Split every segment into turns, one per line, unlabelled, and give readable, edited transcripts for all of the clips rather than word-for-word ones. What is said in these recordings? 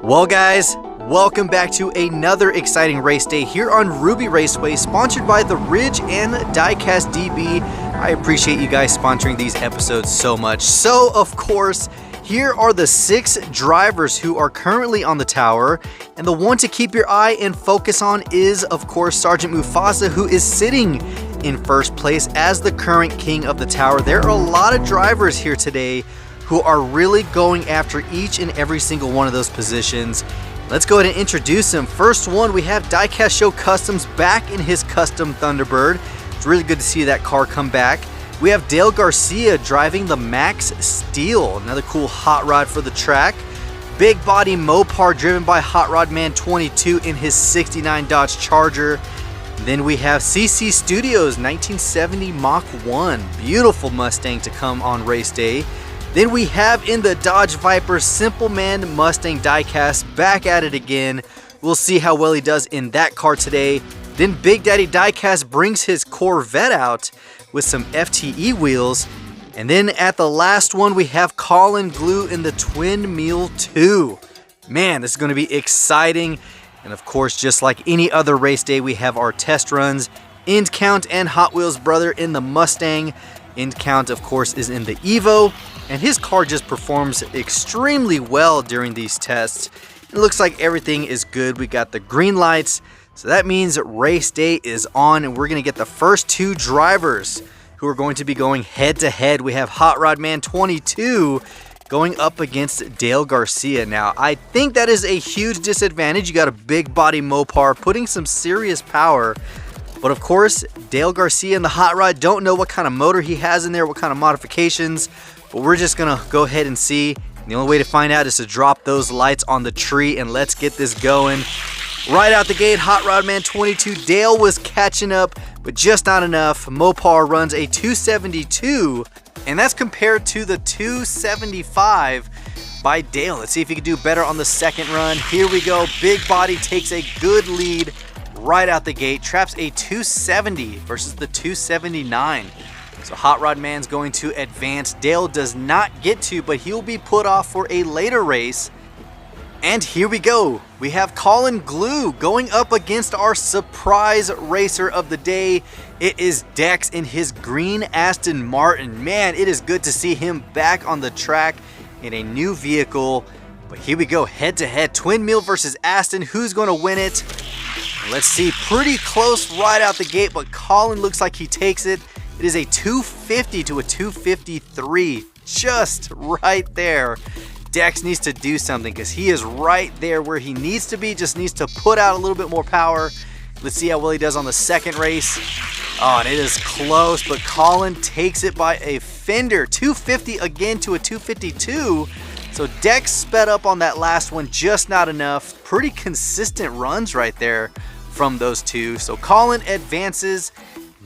Well guys, welcome back to another exciting race day here on Ruby Raceway, sponsored by the Ridge and Diecast DB. I appreciate you guys sponsoring these episodes so much. So of course, here are the 6 drivers who are currently on the tower, and the one to keep your eye and focus on is of course Sergeant Mufasa, who is sitting in first place as the current king of the tower. There are a lot of drivers here today who are really going after each and every single one of those positions. Let's go ahead and introduce them. First one, we have Diecast Show Customs back in his custom Thunderbird. It's really good to see that car come back. We have Dale Garcia driving the Max Steel, another cool hot rod for the track. Big body Mopar driven by Hot Rod Man 22 in his 69 Dodge Charger. Then we have CC Studios 1970 Mach 1, beautiful Mustang to come on race day. Then we have in the Dodge Viper Simple Man Mustang Diecast back at it again. We'll see how well he does in that car today. Then Big Daddy Diecast brings his Corvette out with some FTE wheels. And then at the last one we have Colin Glue in the Twin Mule 2. Man, this is going to be exciting. And of course, just like any other race day, we have our test runs. End Count and Hot Wheels brother in the Mustang. End Count, of course, is in the Evo. And his car just performs extremely well during these tests. It looks like everything is good. We got the green lights. So that means race day is on, and we're going to get the first 2 drivers who are going to be going head to head. We have Hot Rod Man 22 going up against Dale Garcia. Now, I think that is a huge disadvantage. You got a big body Mopar putting some serious power. But of course, Dale Garcia and the Hot Rod don't know what kind of motor he has in there, what kind of modifications. But we're just gonna go ahead and see. The only way to find out is to drop those lights on the tree, and let's get this going. Right out the gate, Hot Rod Man 22. Dale was catching up, but just not enough. Mopar runs a 272, and that's compared to the 275 by Dale. Let's see if he can do better on the second run. Here we go. Big body takes a good lead right out the gate. Traps a 270 versus the 279. So Hot Rod Man's going to advance. Dale does not get to, but he'll be put off for a later race. And here we go. We have Colin Glue going up against our surprise racer of the day. It is Dex in his green Aston Martin. Man, it is good to see him back on the track in a new vehicle. But here we go, head to head. Twin Mule versus Aston. Who's going to win it? Let's see. Pretty close right out the gate, but Colin looks like he takes it. It is a 250 to a 253, just right there. Dex needs to do something because he is right there where he needs to be, just needs to put out a little bit more power. Let's see how well he does on the second race. Oh, and it is close, but Colin takes it by a fender. 250 again to a 252. So Dex sped up on that last one, just not enough. Pretty consistent runs right there from those two. So Colin advances.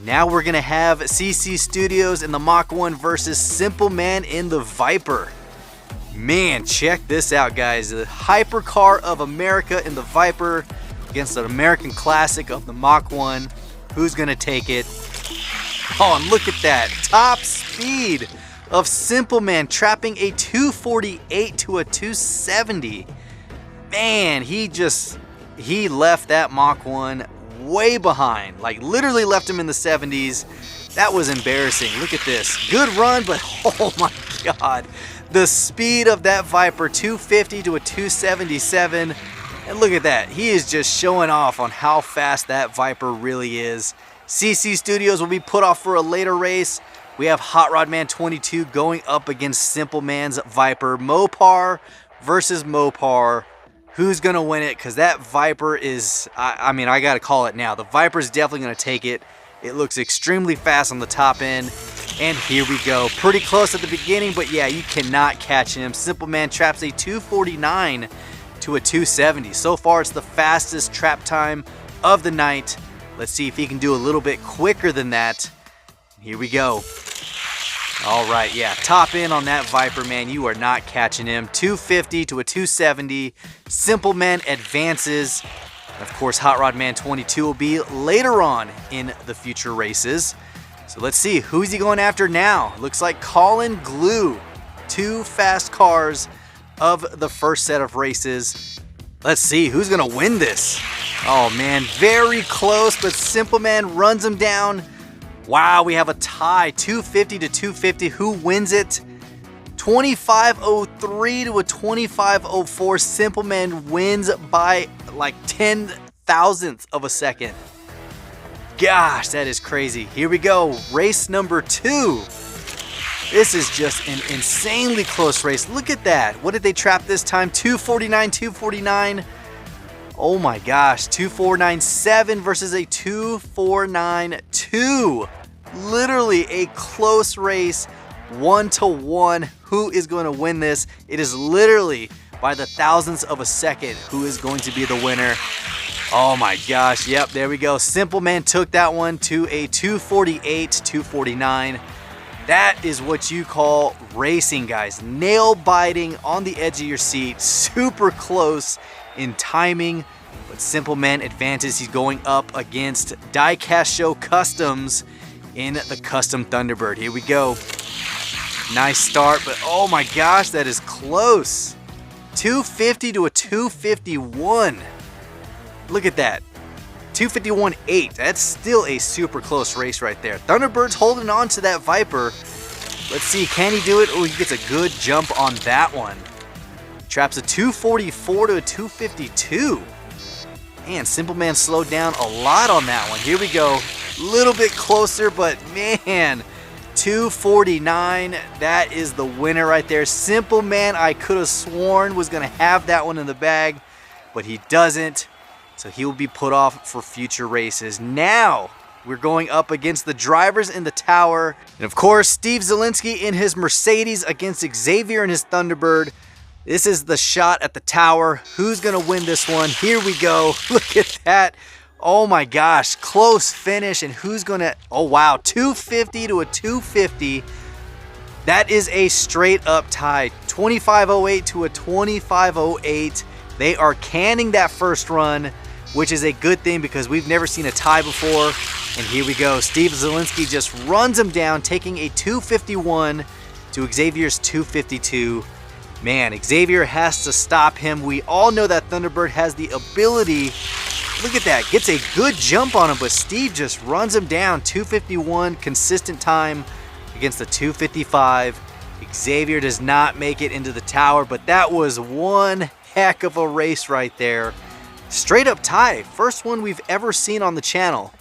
Now we're going to have CC Studios in the Mach 1 versus Simple Man in the Viper. Man, check this out, guys. The hypercar of America in the Viper against an American classic of the Mach 1. Who's going to take it? Oh, and look at that. Top speed of Simple Man trapping a 248 to a 270. Man, he left that Mach 1 way behind, like literally left him in the 70s. That was embarrassing. Look at this. Good run, but oh my god. The speed of that Viper, 250 to a 277. And look at that. He is just showing off on how fast that Viper really is. CC Studios will be put off for a later race. We have Hot Rod Man 22 going up against Simple Man's Viper. Mopar versus Mopar. Who's going to win it? Because that Viper is, I mean, I got to call it now. The Viper is definitely going to take it. It looks extremely fast on the top end. And here we go. Pretty close at the beginning, but yeah, you cannot catch him. Simple Man traps a 249 to a 270. So far, it's the fastest trap time of the night. Let's see if he can do a little bit quicker than that. Here we go. All right, yeah, top in on that Viper, man. You are not catching him. 250 to a 270. Simple Man advances. And of course, Hot Rod Man 22 will be later on in the future races. So let's see, who's he going after now? Looks like Colin Glue. 2 fast cars of the first set of races. Let's see who's gonna win this. Oh man, very close, but Simple Man runs him down. Wow, we have a tie, 250 to 250. Who wins it? 25.03 to a 25.04. Simple Man wins by like 10 thousandths of a second. Gosh, that is crazy. Here we go, race number 2. This is just an insanely close race. Look at that. What did they trap this time? 249, 249. Oh my gosh, 2497 versus a 2492. Literally a close race, 1-to-1. Who is going to win this? It is literally by the thousandths of a second who is going to be the winner. Oh my gosh, yep, there we go. Simple Man took that one to a 248, 249. That is what you call racing, guys. Nail biting on the edge of your seat, super close in timing, but Simple Man advances. He's going up against Diecast Show Customs in the Custom Thunderbird. Here we go. Nice start, but oh my gosh, that is close. 250 to a 251. Look at that. 251.8. That's still a super close race right there. Thunderbird's holding on to that Viper. Let's see, can he do it? Oh, he gets a good jump on that one. Traps a 244 to a 252. Man, Simple Man slowed down a lot on that one. Here we go. A little bit closer, but man, 249. That is the winner right there. Simple Man, I could have sworn was going to have that one in the bag, but he doesn't. So he will be put off for future races. Now we're going up against the drivers in the tower. And of course, Steve Zielinski in his Mercedes against Xavier in his Thunderbird. This is the shot at the tower. Who's going to win this one? Here we go. Look at that. Oh my gosh, close finish. And who's going to, oh wow, 250 to a 250. That is a straight up tie. 25.08 to a 25.08. They are canning that first run, which is a good thing because we've never seen a tie before. And here we go. Steve Zielinski just runs him down, taking a 251 to Xavier's 252. Man, Xavier has to stop him. We all know that Thunderbird has the ability. Look at that. Gets a good jump on him, but Steve just runs him down. 251, consistent time against the 255. Xavier does not make it into the tower, but that was one heck of a race right there. Straight up tie. First one we've ever seen on the channel.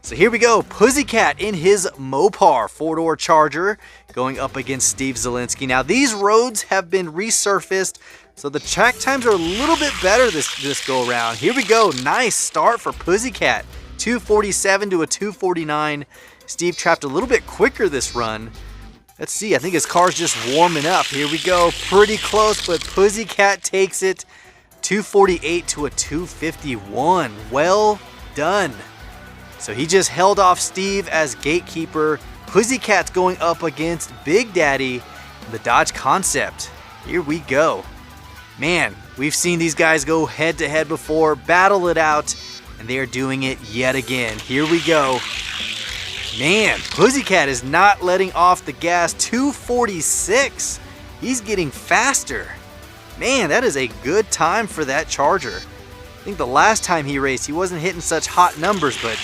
So here we go. Pussycat in his Mopar 4-door Charger going up against Steve Zielinski. Now these roads have been resurfaced, so the track times are a little bit better this go around. Here we go. Nice start for Pussycat. 247 to a 249. Steve trapped a little bit quicker this run. Let's see. I think his car's just warming up. Here we go. Pretty close, but Pussycat takes it. 248 to a 251. Well done. So he just held off Steve as gatekeeper. Pussycat's going up against Big Daddy, the Dodge Concept. Here we go. Man, we've seen these guys go head to head before, battle it out, and they are doing it yet again. Here we go. Man, Pussycat is not letting off the gas. 246. He's getting faster. Man, that is a good time for that Charger. I think the last time he raced, he wasn't hitting such hot numbers, but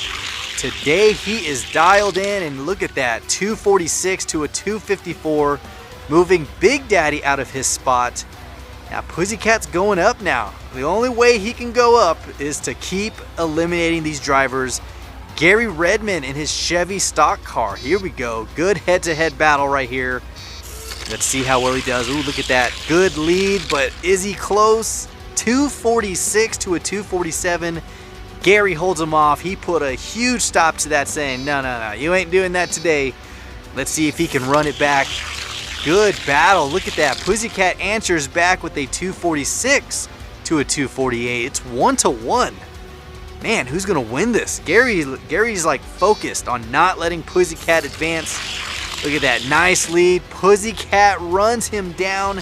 today he is dialed in, and look at that. 246 to a 254, moving Big Daddy out of his spot. Now Pussycat's going up now. The only way he can go up is to keep eliminating these drivers. Gary Redman in his Chevy stock car. Here we go. Good head-to-head battle right here. Let's see how well he does. Ooh, look at that. Good lead, but is he close? 246 to a 247. Gary holds him off. He put a huge stop to that, saying, no, you ain't doing that today. Let's see if he can run it back. Good battle. Look at that. Pussycat answers back with a 246 to a 248. It's 1-to-1. Man, who's going to win this? Gary's like focused on not letting Pussycat advance. Look at that. Nice lead. Pussycat runs him down.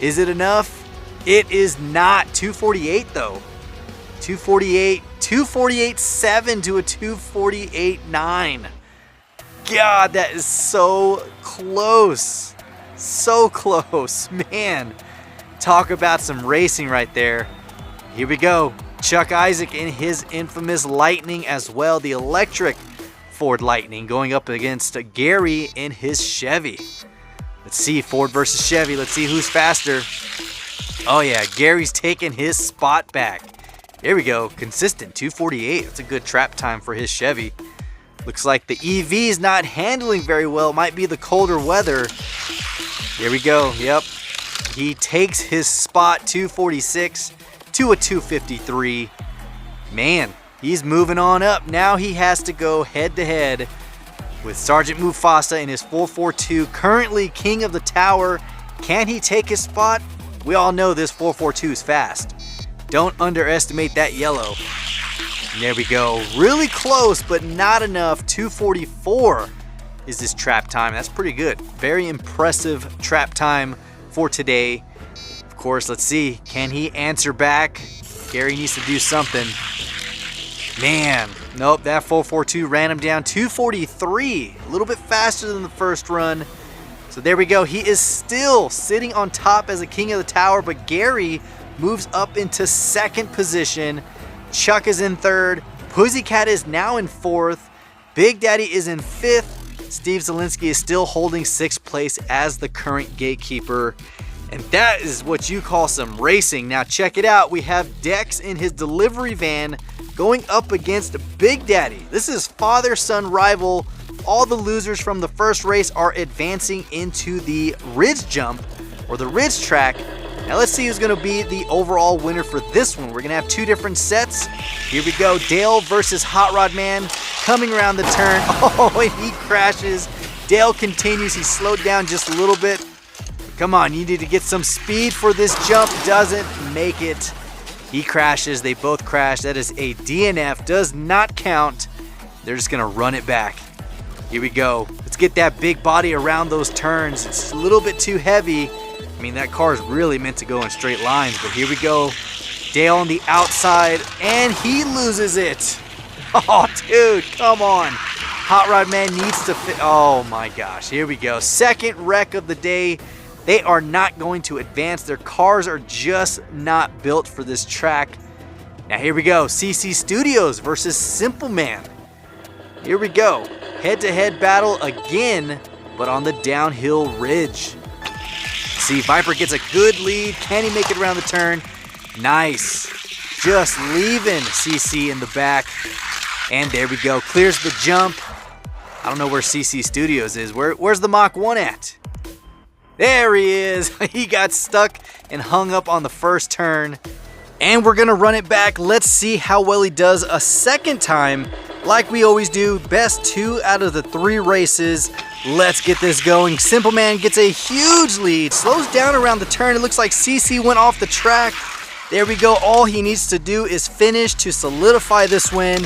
Is it enough? It is not. 248 though. 248. 248.7 to a 248.9. God, that is so close. So close. Man, talk about some racing right there. Here we go. Chuck Isaac in his infamous Lightning as well. The electric Ford Lightning going up against Gary in his Chevy. Let's see, Ford versus Chevy. Let's see who's faster. Oh yeah, Gary's taking his spot back. There we go, consistent 248. That's a good trap time for his Chevy. Looks like the EV is not handling very well. Might be the colder weather. Here we go, yep. He takes his spot, 246 to a 253. Man, he's moving on up. Now he has to go head to head with Sergeant Mufasa in his 442, currently king of the tower. Can he take his spot? We all know this 442 is fast. Don't underestimate that yellow. And there we go. Really close, but not enough. 244 is this trap time. That's pretty good. Very impressive trap time for today. Of course, let's see. Can he answer back? Gary needs to do something. Man, nope, that 442 ran him down. 243, a little bit faster than the first run. So there we go. He is still sitting on top as a king of the tower, but Gary moves up into second position. Chuck is in third. Pussycat is now in fourth. Big Daddy is in fifth. Steve Zielinski is still holding sixth place as the current gatekeeper. And that is what you call some racing. Now check it out. We have Dex in his delivery van going up against Big Daddy. This is father-son rival. All the losers from the first race are advancing into the ridge jump or the ridge track. Now let's see who's going to be the overall winner for this one. We're going to have two different sets. Here we go. Dale versus Hot Rod Man coming around the turn. Oh, and he crashes. Dale continues. He slowed down just a little bit. Come on, you need to get some speed for this jump. Doesn't make it. He crashes. They both crash. That is a DNF. Does not count. They're just going to run it back. Here we go. Let's get that big body around those turns. It's a little bit too heavy. I mean, that car is really meant to go in straight lines, but here we go. Dale on the outside, and he loses it. Oh, dude, come on. Hot Rod Man needs to fit. Oh, my gosh. Here we go. Second wreck of the day. They are not going to advance. Their cars are just not built for this track. Now, here we go. CC Studios versus Simple Man. Here we go. Head-to-head battle again, but on the downhill ridge. See, Viper gets a good lead. Can he make it around the turn? Nice. Just leaving CC in the back. And there we go. Clears the jump. I don't know where CC Studios is. Where's the Mach 1 at? There he is. He got stuck and hung up on the first turn. And we're going to run it back. Let's see how well he does a second time. Like we always do, best 2 out of the 3 races. Let's get this going. Simple Man gets a huge lead. Slows down around the turn. It looks like CC went off the track. There we go. All he needs to do is finish to solidify this win.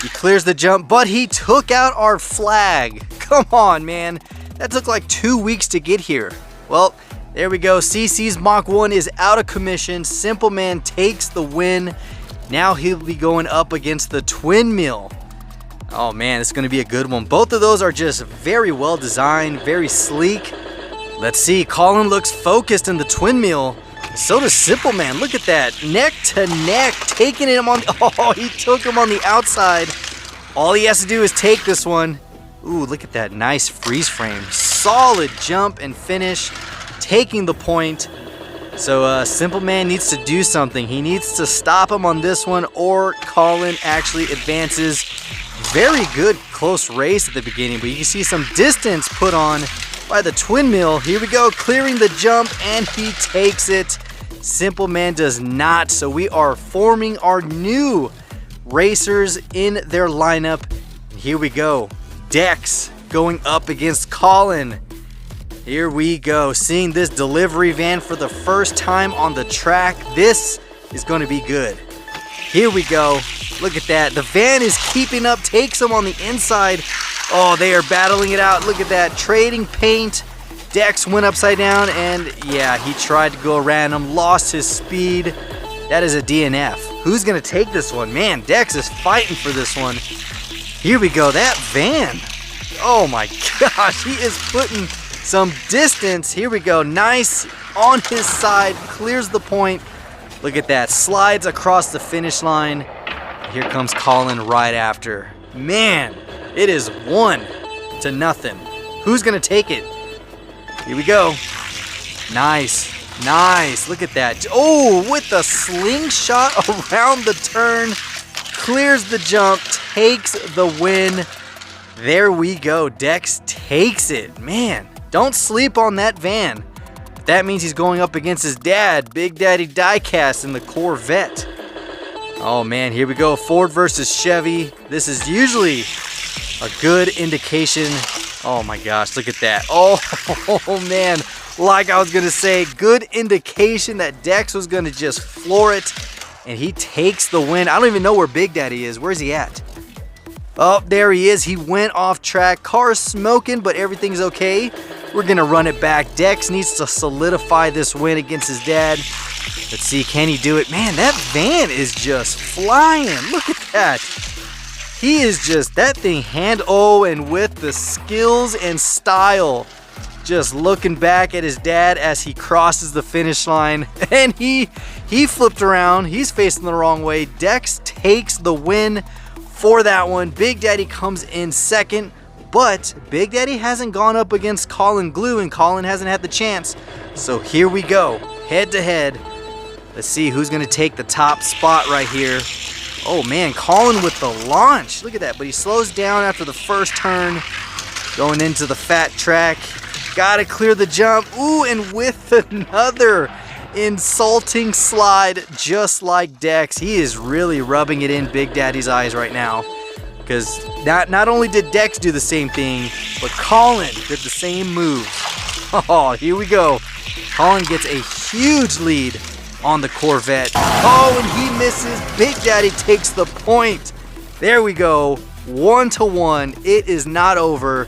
He clears the jump, but he took out our flag. Come on, man. That took like 2 weeks to get here. Well, there we go. CC's Mach 1 is out of commission. Simple Man takes the win. Now he'll be going up against the Twin Mill. Oh man, it's going to be a good one. Both of those are just very well designed, very sleek. Let's see, Colin looks focused in the Twin Mill. So does Simple Man. Look at that, neck to neck, taking him on. Oh, he took him on the outside. All he has to do is take this one. Ooh, look at that nice freeze frame. Solid jump and finish, taking the point. So Simple Man needs to do something. He needs to stop him on this one, or Colin actually advances. Very good close race at the beginning, but you can see some distance put on by the Twin Mill. Here we go, clearing the jump, and he takes it. Simple Man does not, so we are forming our new racers in their lineup. Here we go, Dex going up against Colin. Here we go, seeing this delivery van for the first time on the track. This is going to be good. Here we go. Look at that. The van is keeping up, takes him on the inside. Oh, they are battling it out. Look at that. Trading paint. Dex went upside down, and yeah, he tried to go around him, lost his speed. That is a DNF. Who's going to take this one? Man, Dex is fighting for this one. Here we go. That van. Oh my gosh, he is putting some distance. Here we go. Nice on his side. Clears the point. Look at that, slides across the finish line. Here comes Colin right after. Man, it is 1-0. Who's gonna take it? Here we go. Nice, nice, look at that. Oh, with the slingshot around the turn, clears the jump, takes the win. There we go, Dex takes it. Man, don't sleep on that van. That means he's going up against his dad, Big Daddy Diecast in the Corvette. Oh man, here we go, Ford versus Chevy. This is usually a good indication. Oh my gosh, look at that. Oh man, like I was gonna say, good indication that Dex was gonna just floor it, and he takes the win. I don't even know where Big Daddy is. Where's he at? Oh, there he is. He went off track. Car's smoking, but everything's okay. We're gonna run it back. Dex needs to solidify this win against his dad. Let's see, can he do it? Man, that van is just flying. Look at that. He is just, that thing and with the skills and style. Just looking back at his dad as he crosses the finish line. And he flipped around. He's facing the wrong way. Dex takes the win for that one. Big Daddy comes in second. But Big Daddy hasn't gone up against Colin Glue, and Colin hasn't had the chance. So here we go, head to head. Let's see who's gonna take the top spot right here. Oh man, Colin with the launch. Look at that, but he slows down after the first turn. Going into the fat track. Gotta clear the jump. Ooh, and with another insulting slide, just like Dex. He is really rubbing it in Big Daddy's eyes right now. Because not only did Dex do the same thing, but Colin did the same move. Oh, here we go. Colin gets a huge lead on the Corvette. Oh, and he misses. Big Daddy takes the point. There we go. 1-1. It is not over.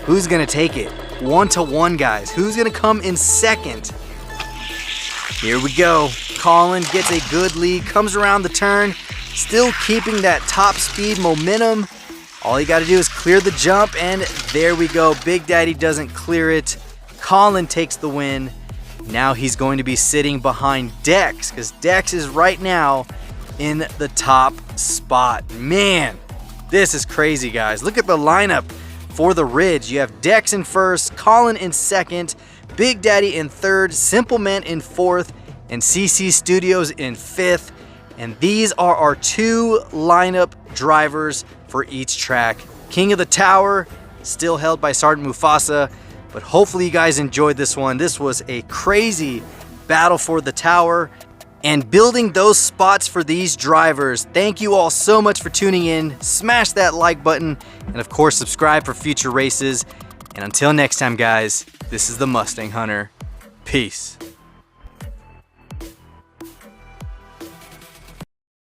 Who's going to take it? 1-1, guys. Who's going to come in second? Here we go. Colin gets a good lead, comes around the turn. Still keeping that top speed momentum. All you got to do is clear the jump, and there we go. Big Daddy doesn't clear it. Colin takes the win. Now he's going to be sitting behind Dex, because Dex is right now in the top spot. Man, this is crazy, guys. Look at the lineup for the Ridge. You have Dex in first, Colin in second, Big Daddy in third, Simple Man in fourth, and CC Studios in fifth. And these are our 2 lineup drivers for each track. King of the Tower, still held by Sergeant Mufasa, but hopefully you guys enjoyed this one. This was a crazy battle for the tower and building those spots for these drivers. Thank you all so much for tuning in. Smash that like button, and of course subscribe for future races. And until next time, guys, this is the Mustang Hunter. Peace.